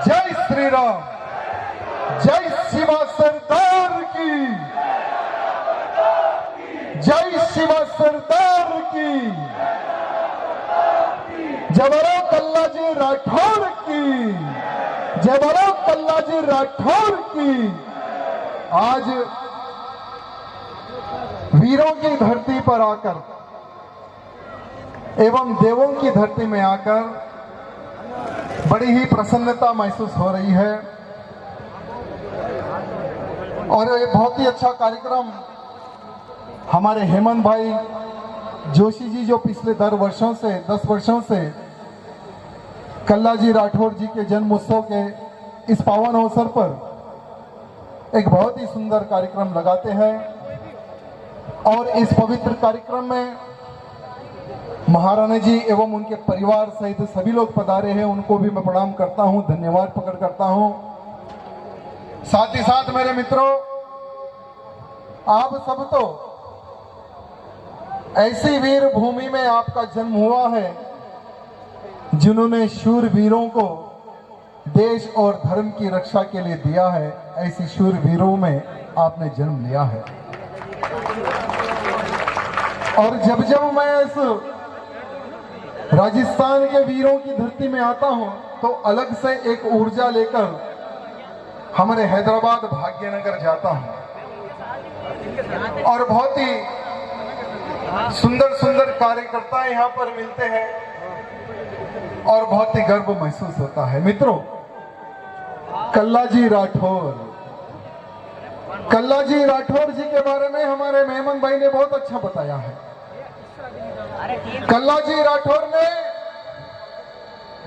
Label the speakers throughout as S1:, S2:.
S1: जय श्री राम, जय शिवा सरदार की, जय शिवा सरदार की, जय बोलो कल्लाजी राठौर की, जय बोलो कल्लाजी राठौर की। आज वीरों की धरती पर आकर एवं देवों की धरती में आकर बड़ी ही प्रसन्नता महसूस हो रही है और ये बहुत ही अच्छा कार्यक्रम हमारे हेमंत भाई जोशी जी जो पिछले 10 वर्षों से कल्लाजी राठौर जी के जन्म उत्सव के इस पावन अवसर पर एक बहुत ही सुंदर कार्यक्रम लगाते हैं और इस पवित्र कार्यक्रम में महाराणा जी एवं उनके परिवार सहित सभी लोग पधारे हैं। उनको भी मैं प्रणाम करता हूं, धन्यवाद प्रकट करता हूं। साथ ही साथ मेरे मित्रों, आप सब तो ऐसी वीर भूमि में आपका जन्म हुआ है जिन्होंने शूर वीरों को देश और धर्म की रक्षा के लिए दिया है। ऐसी शूर वीरों में आपने जन्म लिया है और जब जब मैं इस राजस्थान के वीरों की धरती में आता हूं तो अलग से एक ऊर्जा लेकर हमारे हैदराबाद भाग्यनगर जाता हूं और बहुत ही सुंदर सुंदर कार्यकर्ता यहां पर मिलते हैं और बहुत ही गर्व महसूस होता है। मित्रों, कल्लाजी राठौर जी के बारे में हमारे मेमन भाई ने बहुत अच्छा बताया है। कल्लाजी राठौर ने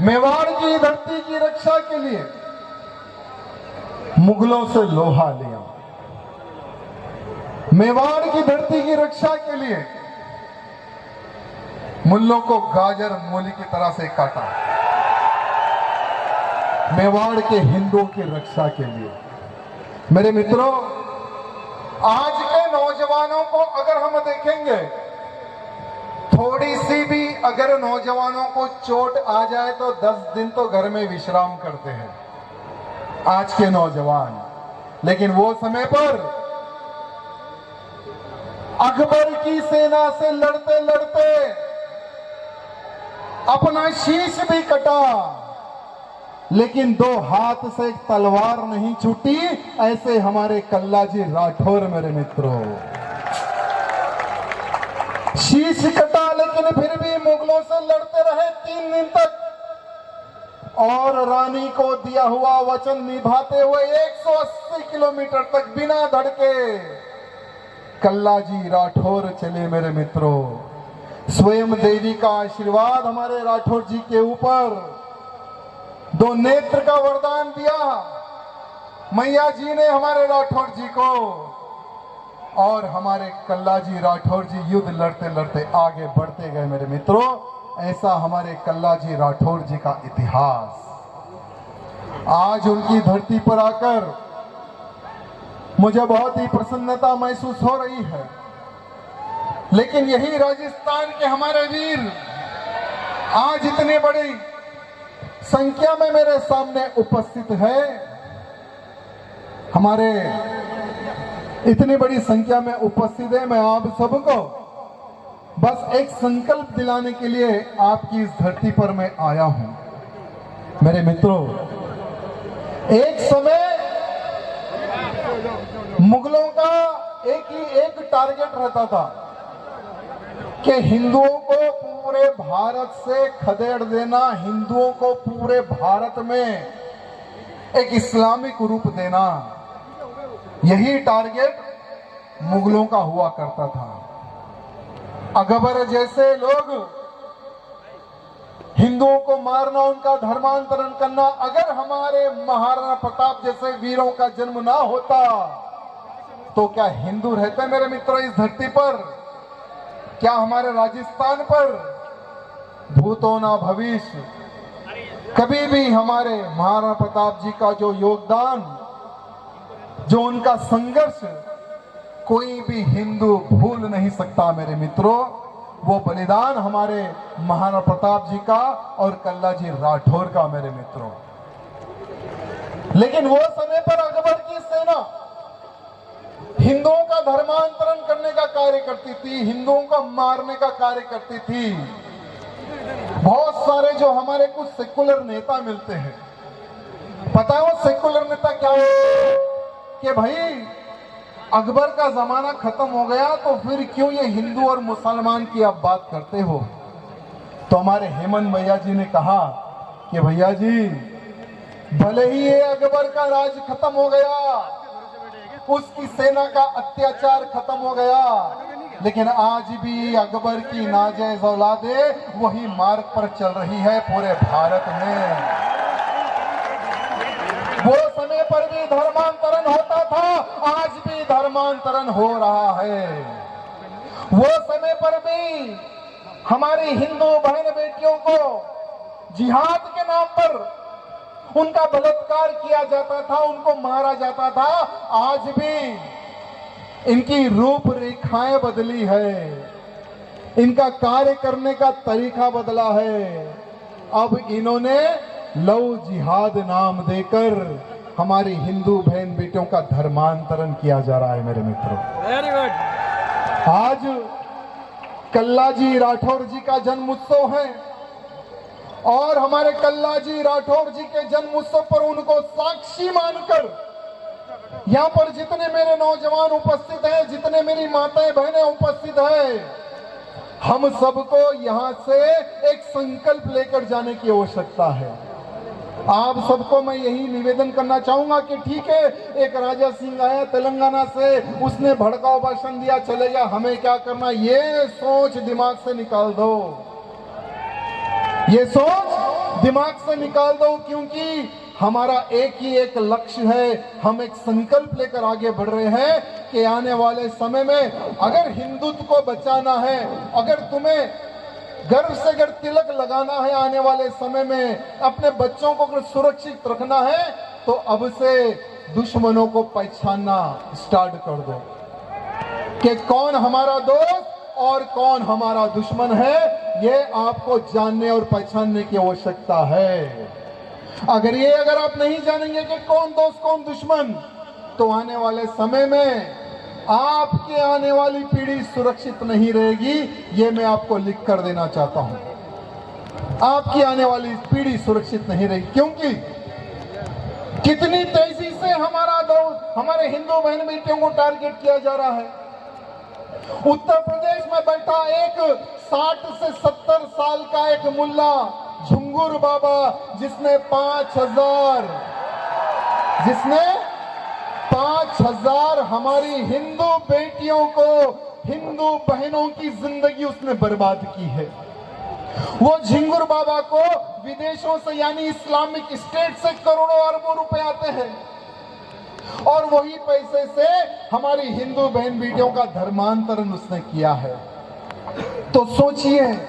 S1: मेवाड़ की धरती की रक्षा के लिए मुगलों से लोहा लिया, मेवाड़ की धरती की रक्षा के लिए मुल्लों को गाजर मूली की तरह से काटा, मेवाड़ के हिंदुओं की रक्षा के लिए। मेरे मित्रों, आज के नौजवानों को अगर हम देखेंगे, थोड़ी सी भी अगर नौजवानों को चोट आ जाए तो 10 दिन तो घर में विश्राम करते हैं आज के नौजवान। लेकिन वो समय पर अकबर की सेना से लड़ते लड़ते अपना शीश भी कटा, लेकिन 2 हाथ से एक तलवार नहीं छूटी। ऐसे हमारे कल्लाजी राठौर मेरे मित्रों, शीश कटा लेकिन फिर भी मुगलों से लड़ते रहे 3 दिन तक और रानी को दिया हुआ वचन निभाते हुए 180 किलोमीटर तक बिना धड़के कल्लाजी राठौर चले। मेरे मित्रों, स्वयं देवी का आशीर्वाद हमारे राठौर जी के ऊपर, 2 नेत्र का वरदान दिया मैया जी ने हमारे राठौर जी को और हमारे कल्लाजी राठौर जी युद्ध लड़ते लड़ते आगे बढ़ते गए। मेरे मित्रों, ऐसा हमारे कल्लाजी राठौर जी का इतिहास। आज उनकी धरती पर आकर मुझे बहुत ही प्रसन्नता महसूस हो रही है। लेकिन यही राजस्थान के हमारे वीर आज इतनी बड़ी संख्या में मेरे सामने उपस्थित है। हमारे इतनी बड़ी संख्या में उपस्थित है। मैं आप सबको बस एक संकल्प दिलाने के लिए आपकी इस धरती पर मैं आया हूं। मेरे मित्रों, एक समय मुगलों का एक टारगेट रहता था कि हिंदुओं को पूरे भारत से खदेड़ देना, हिंदुओं को पूरे भारत में एक इस्लामिक रूप देना। यही टारगेट मुगलों का हुआ करता था। अकबर जैसे लोग हिंदुओं को मारना, उनका धर्मांतरण करना, अगर हमारे महाराणा प्रताप जैसे वीरों का जन्म ना होता तो क्या हिंदू रहते मेरे मित्रों इस धरती पर? क्या हमारे राजस्थान पर? भूतो ना भविष्य। कभी भी हमारे महाराणा प्रताप जी का जो योगदान, जो उनका संघर्ष कोई भी हिंदू भूल नहीं सकता मेरे मित्रों। वो बलिदान हमारे महाराणा प्रताप जी का और कल्लाजी राठौर का मेरे मित्रों। लेकिन वो समय पर अकबर की सेना हिंदुओं का धर्मांतरण करने का कार्य करती थी, हिंदुओं को मारने का कार्य करती थी। बहुत सारे जो हमारे कुछ सेकुलर नेता मिलते हैं, पता है वो सेकुलर नेता क्या है कि भाई अकबर का जमाना खत्म हो गया तो फिर क्यों ये हिंदू और मुसलमान की आप बात करते हो। तो हमारे हेमंत भैया जी ने कहा कि भैया जी भले ही ये अकबर का राज खत्म हो गया, उसकी सेना का अत्याचार खत्म हो गया, लेकिन आज भी अकबर की नाजायज औलादें वही मार्ग पर चल रही है पूरे भारत में। वो समय पर भी धर्मांतरण होता था, आज भी धर्मांतरण हो रहा है। वो समय पर भी हमारी हिंदू बहन बेटियों को जिहाद के नाम पर उनका बलात्कार किया जाता था, उनको मारा जाता था। आज भी इनकी रूपरेखाएं बदली है, इनका कार्य करने का तरीका बदला है। अब इन्होंने लव जिहाद नाम देकर हमारी हिंदू बहन बेटियों का धर्मांतरण किया जा रहा है। मेरे मित्रों, वेरी गुड। आज कल्लाजी राठौर जी का जन्म उत्सव है और हमारे कल्लाजी राठौर जी के जन्म उत्सव पर उनको साक्षी मानकर यहाँ पर जितने मेरे नौजवान उपस्थित हैं, जितने मेरी माताएं बहनें उपस्थित हैं, हम सबको यहाँ से एक संकल्प लेकर जाने की आवश्यकता है। आप सबको मैं यही निवेदन करना चाहूंगा कि ठीक है, एक राजा सिंह आया तेलंगाना से, उसने भड़काऊ भाषण दिया, चले गया, हमें क्या करना, ये सोच दिमाग से निकाल दो, ये सोच दिमाग से निकाल दो। क्योंकि हमारा एक ही एक लक्ष्य है, हम एक संकल्प लेकर आगे बढ़ रहे हैं कि आने वाले समय में अगर हिंदुत्व को बचाना है, अगर तुम्हें गर्व से अगर तिलक लगाना है, आने वाले समय में अपने बच्चों को अगर सुरक्षित रखना है, तो अब से दुश्मनों को पहचानना स्टार्ट कर दो कि कौन हमारा दोस्त और कौन हमारा दुश्मन है। ये आपको जानने और पहचानने की आवश्यकता है। अगर आप नहीं जानेंगे कि कौन दोस्त कौन दुश्मन, तो आने वाले समय में आपके आने वाली पीढ़ी सुरक्षित नहीं रहेगी। ये मैं आपको लिख कर देना चाहता हूं, आपकी आने वाली पीढ़ी सुरक्षित नहीं रहेगी। क्योंकि कितनी तेजी से हमारे हिंदू बहन बेटियों को टारगेट किया जा रहा है। उत्तर प्रदेश में बैठा एक 60 से 70 साल का एक मुल्ला झुंगुर बाबा, जिसने 5,000 हमारी हिंदू बेटियों को, हिंदू बहनों की जिंदगी उसने बर्बाद की है। वो झिंगुर बाबा को विदेशों से यानी इस्लामिक स्टेट से करोड़ों अरबों रुपए आते हैं और वही पैसे से हमारी हिंदू बहन बेटियों का धर्मांतरण उसने किया है। तो सोचिए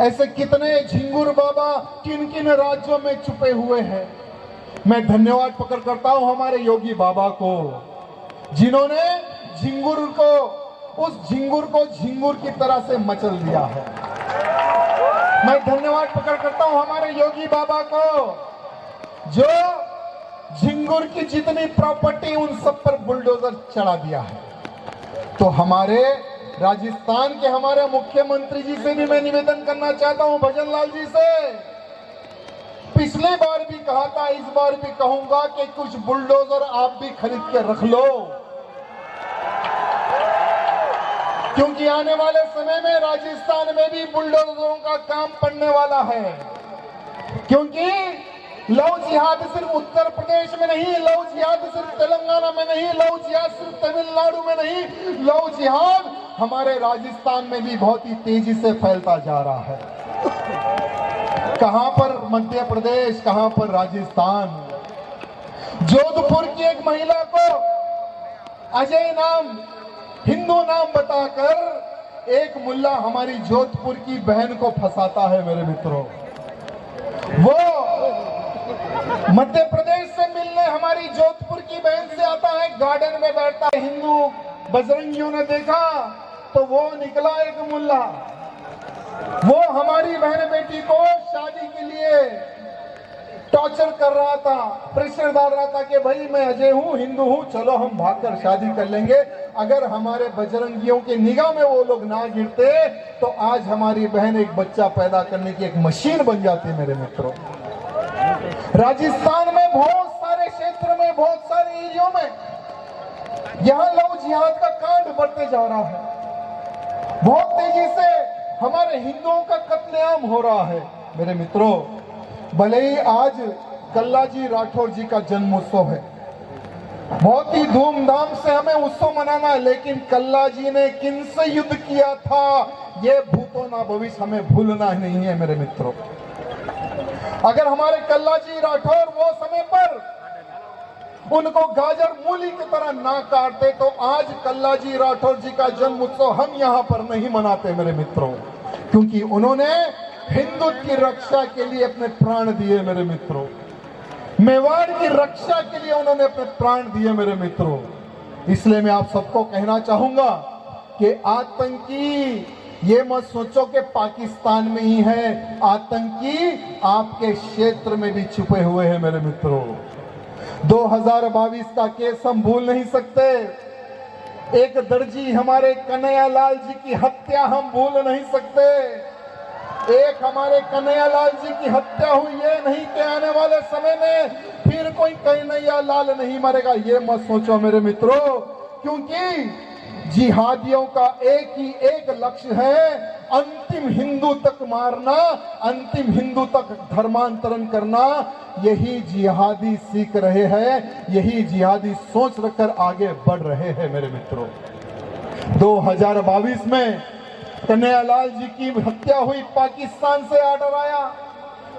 S1: ऐसे कितने झिंगुर बाबा किन किन राज्यों में छुपे हुए हैं। मैं धन्यवाद प्रकट करता हूं हमारे योगी बाबा को, जिन्होंने उस झिंगुर को झिंगुर की तरह से मचल दिया है। मैं धन्यवाद प्रकट करता हूं हमारे योगी बाबा को, जो झिंगुर की जितनी प्रॉपर्टी उन सब पर बुलडोजर चढ़ा दिया है। तो हमारे राजस्थान के हमारे मुख्यमंत्री जी से भी मैं निवेदन करना चाहता हूं, भजन लाल जी से, पिछली बार भी कहा था, इस बार भी कहूंगा कि कुछ बुलडोजर आप भी खरीद के रख लो, क्योंकि आने वाले समय में राजस्थान में भी बुलडोजरों का काम पड़ने वाला है। क्योंकि लव जिहाद सिर्फ उत्तर प्रदेश में नहीं, लव जिहाद सिर्फ तेलंगाना में नहीं, लव जिहाद सिर्फ तमिलनाडु में नहीं, लव जिहाद हमारे राजस्थान में भी बहुत ही तेजी से फैलता जा रहा है। कहां पर मध्य प्रदेश, कहां पर राजस्थान। जोधपुर की एक महिला को अजय नाम, हिंदू नाम बताकर एक मुल्ला हमारी जोधपुर की बहन को फंसाता है। मेरे मित्रों, वो मध्य प्रदेश से मिलने हमारी जोधपुर की बहन से आता है, गार्डन में बैठता है। हिंदू बजरंगियों ने देखा तो वो निकला एक मुल्ला, वो हमारी बहन बेटी को शादी के लिए टॉर्चर कर रहा था, प्रेशर डाल रहा था कि भाई मैं अजय हूं, हिंदू हूं, चलो हम भागकर शादी कर लेंगे। अगर हमारे बजरंगियों की निगाह में वो लोग ना गिरते तो आज हमारी बहन एक बच्चा पैदा करने की एक मशीन बन जाती। मेरे मित्रों, राजस्थान में बहुत सारे क्षेत्र में, बहुत सारे एरियो में यहां लव जिहाद का कांड बढ़ते जा रहा है। बहुत तेजी से हमारे हिंदुओं का कत्लेआम हो रहा है। मेरे मित्रों, भले ही आज कल्लाजी राठौर जी का जन्मोत्सव है, बहुत ही धूमधाम से हमें उत्सव मनाना है, लेकिन कल्लाजी ने किन से युद्ध किया था ये भूतो ना भविष्य हमें भूलना नहीं है। मेरे मित्रों, अगर हमारे कल्लाजी राठौर वो समय पर उनको गाजर मूली की तरह ना काटते तो आज कल्लाजी राठौर जी का जन्म उत्सव हम यहां पर नहीं मनाते। मेरे मित्रों, क्योंकि उन्होंने हिंदुत्व की रक्षा के लिए अपने प्राण दिए। मेरे मित्रों, मेवाड़ की रक्षा के लिए उन्होंने अपने प्राण दिए। मेरे मित्रों, इसलिए मैं आप सबको कहना चाहूंगा कि आतंकी ये मत सोचो कि पाकिस्तान में ही है, आतंकी आपके क्षेत्र में भी छुपे हुए हैं। मेरे मित्रों, 2022 का केस हम भूल नहीं सकते। एक दर्जी हमारे कन्हैया लाल जी की हत्या हम भूल नहीं सकते। एक हमारे कन्हैया लाल जी की हत्या हुई, ये नहीं कि आने वाले समय में फिर कोई कन्हैया लाल नहीं मरेगा, ये मत सोचो मेरे मित्रों, क्योंकि जिहादियों का एक ही एक लक्ष्य है, अंतिम हिंदू तक मारना, अंतिम हिंदू तक धर्मांतरण करना। यही जिहादी सीख रहे हैं, यही जिहादी सोच रखकर आगे बढ़ रहे हैं। मेरे मित्रों, 2022 में कन्हैया लाल जी की हत्या हुई, पाकिस्तान से आर्डर आया।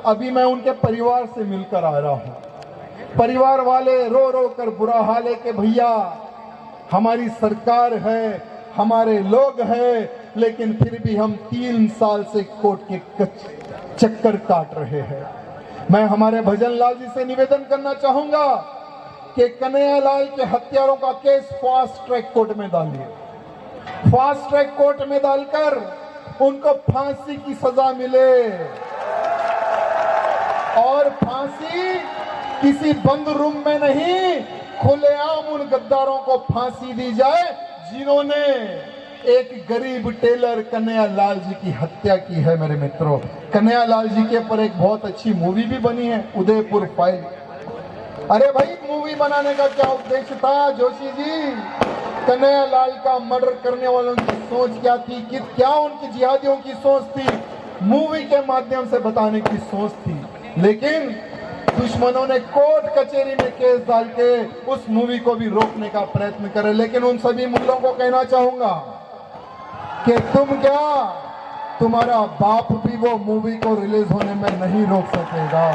S1: अभी मैं उनके परिवार से मिलकर आ रहा हूं। परिवार वाले रो रो कर बुरा हाल है कि भैया हमारी सरकार है, हमारे लोग हैं, लेकिन फिर भी हम 3 साल से कोर्ट के चक्कर काट रहे हैं। मैं हमारे भजन लाल जी से निवेदन करना चाहूंगा कि कन्हैया लाल के हत्यारों का केस फास्ट ट्रैक कोर्ट में डालिए। फास्ट ट्रैक कोर्ट में डालकर उनको फांसी की सजा मिले, और फांसी किसी बंद रूम में नहीं, खुलेआम उन गद्दारों को फांसी दी जाए जिन्होंने एक गरीब टेलर कन्हैया लाल जी की हत्या की है। मेरे मित्रों, कन्हैया लाल जी के ऊपर एक बहुत अच्छी मूवी भी बनी है, उदयपुर फाइल। अरे भाई, मूवी बनाने का क्या उद्देश्य था जोशी जी? कन्हैया लाल का मर्डर करने वालों की सोच क्या थी, कि क्या उनकी जिहादियों की सोच थी, मूवी के माध्यम से बताने की सोच थी। लेकिन दुश्मनों ने कोर्ट कचहरी में केस डाल के उस मूवी को भी रोकने का प्रयत्न करे। लेकिन उन सभी मुल्लों को कहना चाहूंगा कि तुम क्या, तुम्हारा बाप भी वो मूवी को रिलीज होने में नहीं रोक सकेगा।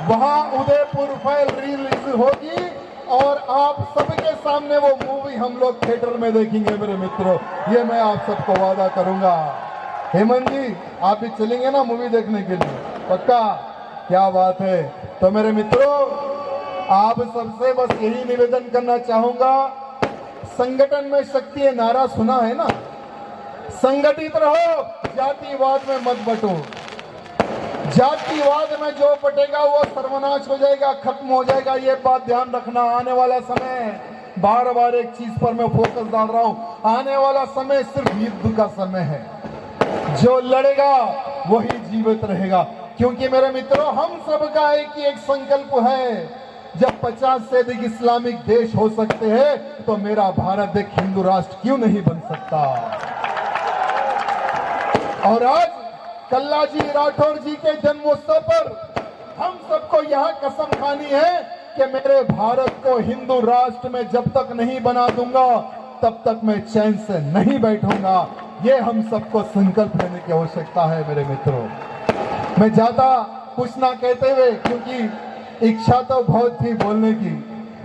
S1: वहां उदयपुर फाइल रिलीज होगी और आप सबके सामने वो मूवी हम लोग थिएटर में देखेंगे। मेरे मित्रों, ये मैं आप सबको वादा करूंगा। हेमंत जी, आप भी चलेंगे ना मूवी देखने के लिए? पक्का? क्या बात है। तो मेरे मित्रों, आप सबसे बस यही निवेदन करना चाहूंगा, संगठन में शक्ति है, नारा सुना है ना, संगठित रहो, जातिवाद में मत बटो। जातिवाद में जो बटेगा वो सर्वनाश हो जाएगा, खत्म हो जाएगा, ये बात ध्यान रखना। आने वाला समय, बार बार एक चीज पर मैं फोकस डाल रहा हूं, आने वाला समय सिर्फ युद्ध का समय है। जो लड़ेगा वही जीवित रहेगा, क्योंकि मेरे मित्रों, हम सबका एक संकल्प है, जब 50 से अधिक इस्लामिक देश हो सकते हैं तो मेरा भारत एक हिंदू राष्ट्र क्यों नहीं बन सकता। और आज कल्लाजी राठौर जी के जन्मोत्सव पर हम सबको यहाँ कसम खानी है कि मेरे भारत को हिंदू राष्ट्र में जब तक नहीं बना दूंगा तब तक मैं चैन से नहीं बैठूंगा। ये हम सबको संकल्प लेने की आवश्यकता है। मेरे मित्रों, मैं ज्यादा कुछ ना कहते हुए, क्योंकि इच्छा तो बहुत थी बोलने की,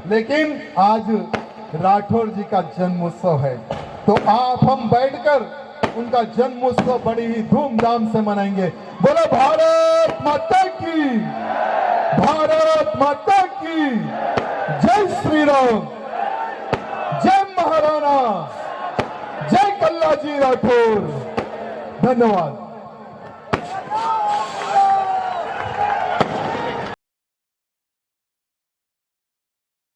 S1: लेकिन आज राठौर जी का जन्मोत्सव है, तो आप हम बैठकर उनका जन्मोत्सव बड़ी ही धूमधाम से मनाएंगे। बोलो भारत माता की, भारत माता की जय श्री राम, जय महाराणा, जय कल्लाजी राठौर। धन्यवाद।